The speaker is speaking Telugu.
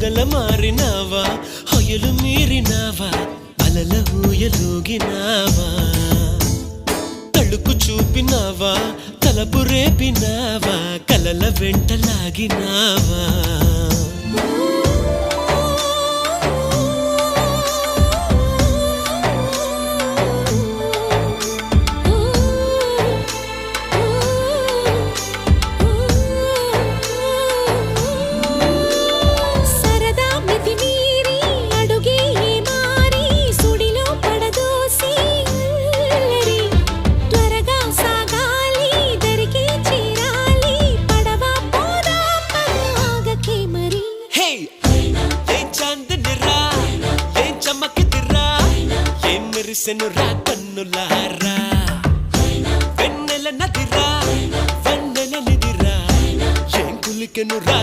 పొగల మారినావా హొయలు మీరినావా అలల ఊయలూగినావా తళుకు చూపినావా తలపు రేపినావా కలల వెంటలాగినావా మెరిసెనురా కన్నులారా వెన్నెల నదిరా వెన్నెల నిదిరా ఏం కులికెనురా